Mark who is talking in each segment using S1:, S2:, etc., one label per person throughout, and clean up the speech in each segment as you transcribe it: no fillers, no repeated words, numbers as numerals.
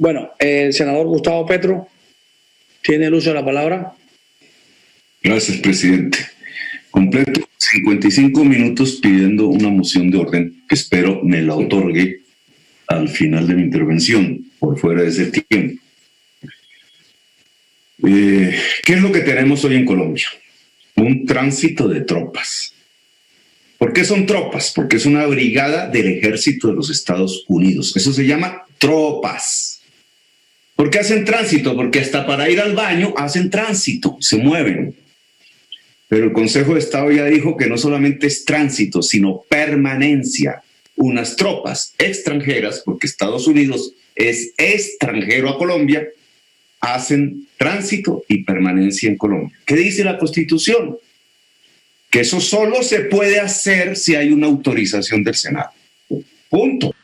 S1: Bueno, el senador Gustavo Petro tiene el uso de la palabra.
S2: Gracias, presidente. Completo 55 minutos pidiendo una moción de orden que espero me la otorgue al final de mi intervención, por fuera de ese tiempo. ¿Qué es lo que tenemos hoy en Colombia? Un tránsito de tropas. ¿Por qué son tropas? Porque es una brigada del ejército de los Estados Unidos. Eso se llama tropas. ¿Por qué hacen tránsito? Porque hasta para ir al baño hacen tránsito, se mueven. Pero el Consejo de Estado ya dijo que no solamente es tránsito, sino permanencia. Unas tropas extranjeras, porque Estados Unidos es extranjero a Colombia, hacen tránsito y permanencia en Colombia. ¿Qué dice la Constitución? Que eso solo se puede hacer si hay una autorización del Senado. Punto.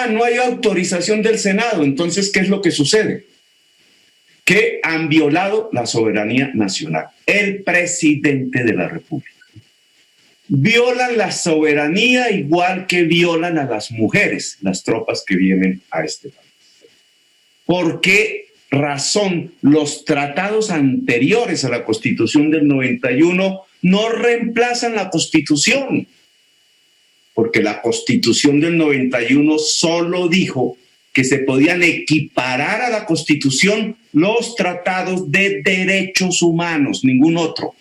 S2: No hay autorización del Senado. Entonces, ¿qué es lo que sucede? Que han violado la soberanía nacional. El presidente de la República. Violan la soberanía igual que violan a las mujeres, las tropas que vienen a este país. ¿Por qué razón los tratados anteriores a la Constitución del 91 no reemplazan la Constitución? Porque la Constitución del 91 solo dijo que se podían equiparar a la Constitución los tratados de derechos humanos, ningún otro.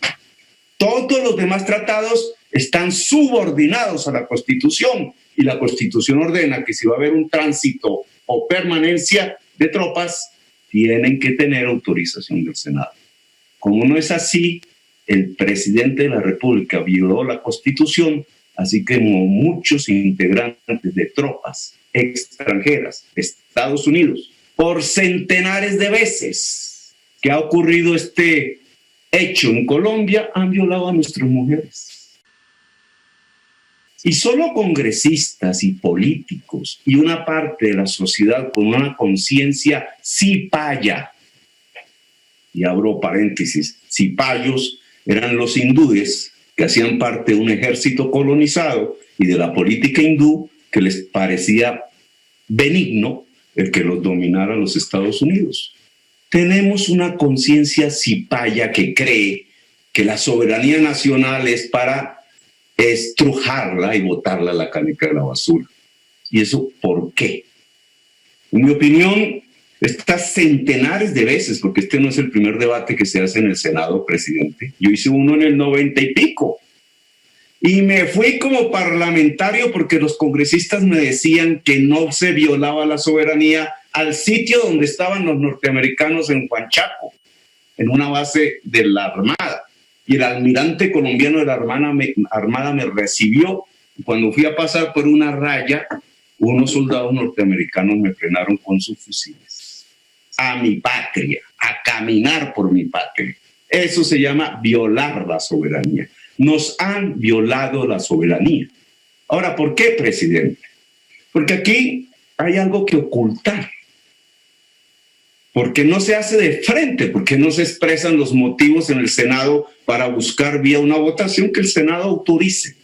S2: Todos los demás tratados están subordinados a la Constitución y la Constitución ordena que si va a haber un tránsito o permanencia de tropas, tienen que tener autorización del Senado. Como no es así, el presidente de la República violó la Constitución, así que como muchos integrantes de tropas extranjeras de Estados Unidos, por centenares de veces que ha ocurrido este hecho en Colombia, han violado a nuestras mujeres. Y solo congresistas y políticos y una parte de la sociedad con una conciencia cipaya, y abro paréntesis, cipayos eran los hindúes que hacían parte de un ejército colonizado y de la política hindú que les parecía benigno el que los dominara los Estados Unidos. Tenemos una conciencia cipaya que cree que la soberanía nacional es para estrujarla y botarla a la caneca de la basura. ¿Y eso por qué? En mi opinión, estas centenares de veces, porque este no es el primer debate que se hace en el Senado, presidente. Yo hice uno en el 90 y pico. Y me fui como parlamentario porque los congresistas me decían que no se violaba la soberanía al sitio donde estaban los norteamericanos en Huanchaco, en una base de la Armada. Y el almirante colombiano de la Armada me recibió. Y cuando fui a pasar por una raya, unos soldados norteamericanos me frenaron con sus fusiles. A mi patria, a caminar por mi patria. Eso se llama violar la soberanía. Nos han violado la soberanía. Ahora, ¿por qué, presidente? Porque aquí hay algo que ocultar. Porque no se hace de frente, porque no se expresan los motivos en el Senado para buscar vía una votación que el Senado autorice.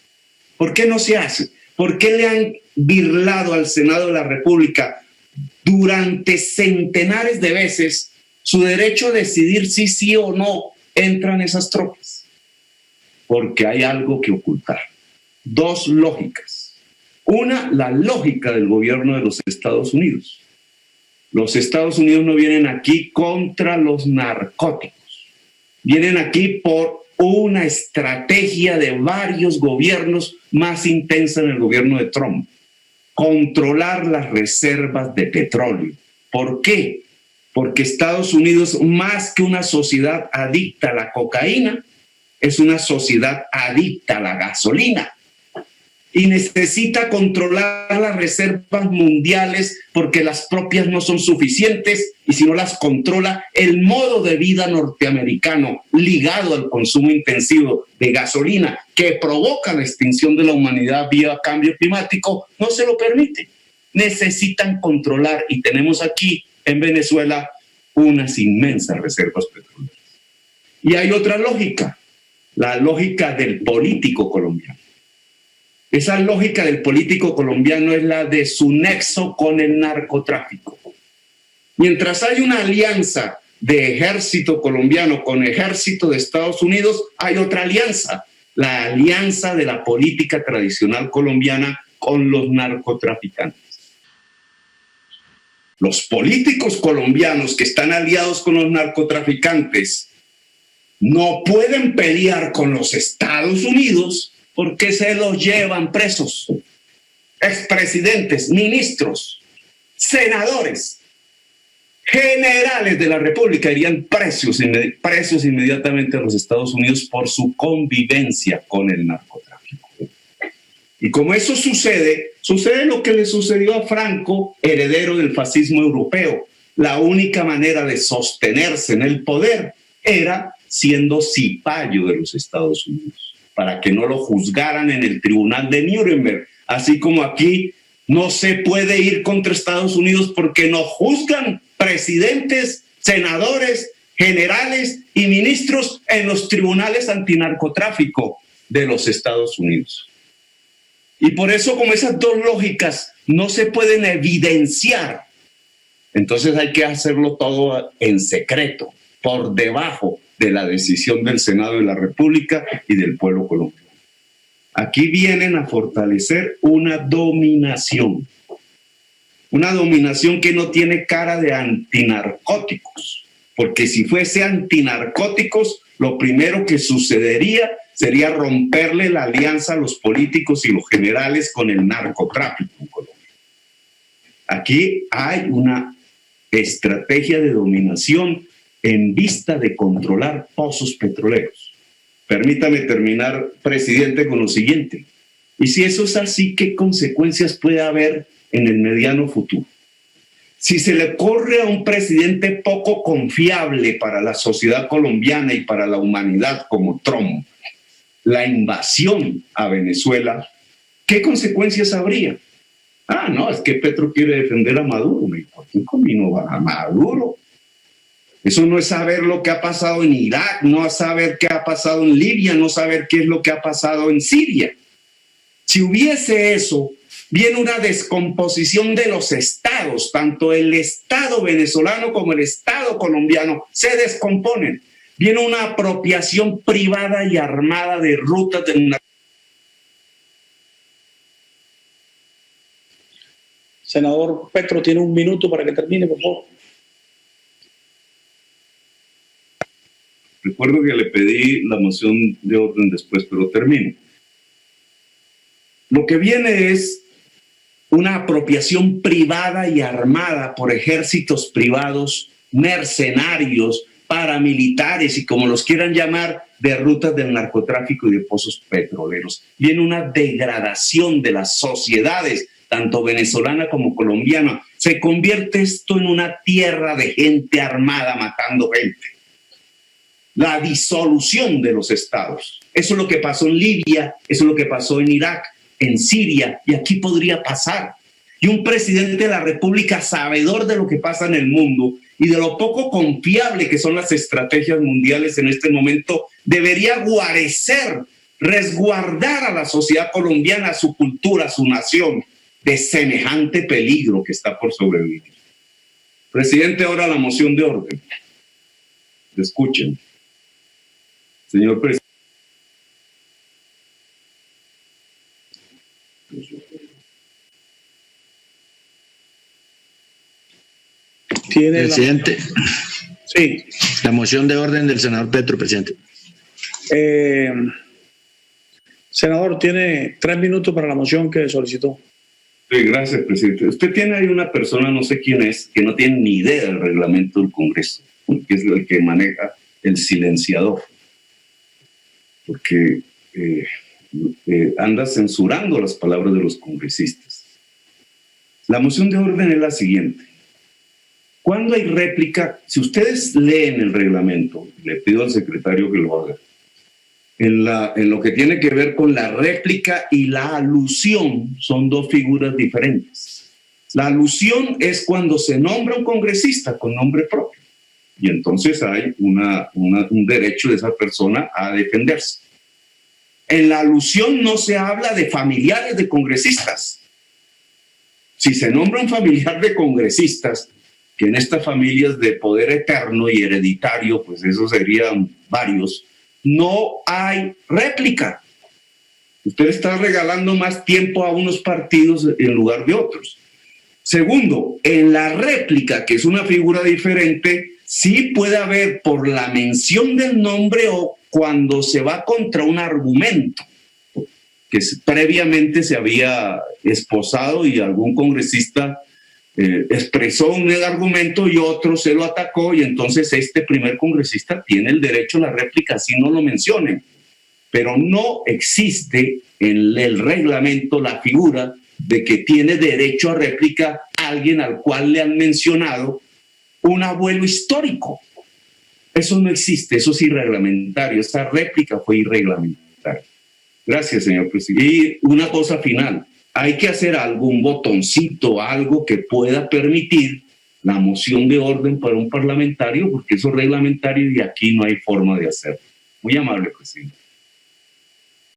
S2: ¿Por qué no se hace? ¿Por qué le han birlado al Senado de la República durante centenares de veces su derecho a decidir si sí o no entran esas tropas? Porque hay algo que ocultar. Dos lógicas. Una, la lógica del gobierno de los Estados Unidos. Los Estados Unidos no vienen aquí contra los narcóticos. Vienen aquí por una estrategia de varios gobiernos más intensa en el gobierno de Trump. Controlar las reservas de petróleo. ¿Por qué? Porque Estados Unidos, más que una sociedad adicta a la cocaína, es una sociedad adicta a la gasolina. Y necesita controlar las reservas mundiales porque las propias no son suficientes y si no las controla, el modo de vida norteamericano ligado al consumo intensivo de gasolina que provoca la extinción de la humanidad vía cambio climático no se lo permite. Necesitan controlar y tenemos aquí en Venezuela unas inmensas reservas petroleras. Y hay otra lógica, la lógica del político colombiano. Esa lógica del político colombiano es la de su nexo con el narcotráfico. Mientras hay una alianza de ejército colombiano con ejército de Estados Unidos, hay otra alianza, la alianza de la política tradicional colombiana con los narcotraficantes. Los políticos colombianos que están aliados con los narcotraficantes no pueden pelear con los Estados Unidos porque se los llevan presos. Expresidentes, ministros, senadores, generales de la República irían presos inmediatamente a los Estados Unidos por su convivencia con el narcotráfico. Y como eso sucede lo que le sucedió a Franco, heredero del fascismo europeo. La única manera de sostenerse en el poder era siendo cipayo de los Estados Unidos, para que no lo juzgaran en el tribunal de Nuremberg. Así como aquí no se puede ir contra Estados Unidos porque nos juzgan presidentes, senadores, generales y ministros en los tribunales antinarcotráfico de los Estados Unidos. Y por eso, como esas dos lógicas no se pueden evidenciar, entonces hay que hacerlo todo en secreto, por debajo de la decisión del Senado de la República y del pueblo colombiano. Aquí vienen a fortalecer una dominación que no tiene cara de antinarcóticos, porque si fuese antinarcóticos, lo primero que sucedería sería romperle la alianza a los políticos y los generales con el narcotráfico en Colombia. Aquí hay una estrategia de dominación en vista de controlar pozos petroleros. Permítame terminar, presidente, con lo siguiente. Y si eso es así, ¿qué consecuencias puede haber en el mediano futuro? Si se le ocurre a un presidente poco confiable para la sociedad colombiana y para la humanidad como Trump, la invasión a Venezuela, ¿qué consecuencias habría? No, es que Petro quiere defender a Maduro. ¿Por qué convino a Maduro? Eso no es saber lo que ha pasado en Irak, no es saber qué ha pasado en Libia, no saber qué es lo que ha pasado en Siria. Si hubiese eso, viene una descomposición de los estados, tanto el estado venezolano como el estado colombiano se descomponen. Viene una apropiación privada y armada de rutas del narcotráfico.
S1: Senador Petro, tiene un minuto para que termine, por favor.
S2: Recuerdo que le pedí la moción de orden después, pero termino. Lo que viene es una apropiación privada y armada por ejércitos privados, mercenarios, paramilitares y como los quieran llamar, de rutas del narcotráfico y de pozos petroleros. Viene una degradación de las sociedades, tanto venezolana como colombiana. Se convierte esto en una tierra de gente armada matando gente. La disolución de los estados. Eso es lo que pasó en Libia, eso es lo que pasó en Irak, en Siria, y aquí podría pasar. Y un presidente de la República, sabedor de lo que pasa en el mundo y de lo poco confiable que son las estrategias mundiales en este momento, debería guarecer, resguardar a la sociedad colombiana, su cultura, su nación, de semejante peligro que está por sobrevivir. Presidente, ahora la moción de orden. Escuchen. Señor presidente.
S3: Presidente.
S1: Sí.
S3: La moción de orden del senador Petro, presidente.
S1: Senador, tiene 3 minutos para la moción que solicitó.
S2: Sí, gracias, presidente. Usted tiene ahí una persona, no sé quién es, que no tiene ni idea del reglamento del Congreso, que es el que maneja el silenciador, porque anda censurando las palabras de los congresistas. La moción de orden es la siguiente. Cuando hay réplica, si ustedes leen el reglamento, le pido al secretario que lo haga, en lo que tiene que ver con la réplica y la alusión, son dos figuras diferentes. La alusión es cuando se nombra un congresista con nombre propio, y entonces hay un derecho de esa persona a defenderse. En la alusión no se habla de familiares de congresistas. Si se nombra un familiar de congresistas, que en estas familias de poder eterno y hereditario, pues eso serían varios, no hay réplica. Usted está regalando más tiempo a unos partidos en lugar de otros. Segundo, en la réplica, que es una figura diferente, sí puede haber por la mención del nombre o cuando se va contra un argumento que previamente se había esposado y algún congresista expresó un argumento y otro se lo atacó, y entonces este primer congresista tiene el derecho a la réplica si no lo mencionen. Pero no existe en el reglamento la figura de que tiene derecho a réplica alguien al cual le han mencionado un abuelo histórico. Eso no existe, eso es irreglamentario. Esa réplica fue irreglamentaria. Gracias, señor presidente. Y una cosa final, hay que hacer algo, un botoncito, algo que pueda permitir la moción de orden para un parlamentario, porque eso es reglamentario y aquí no hay forma de hacerlo. Muy amable, presidente.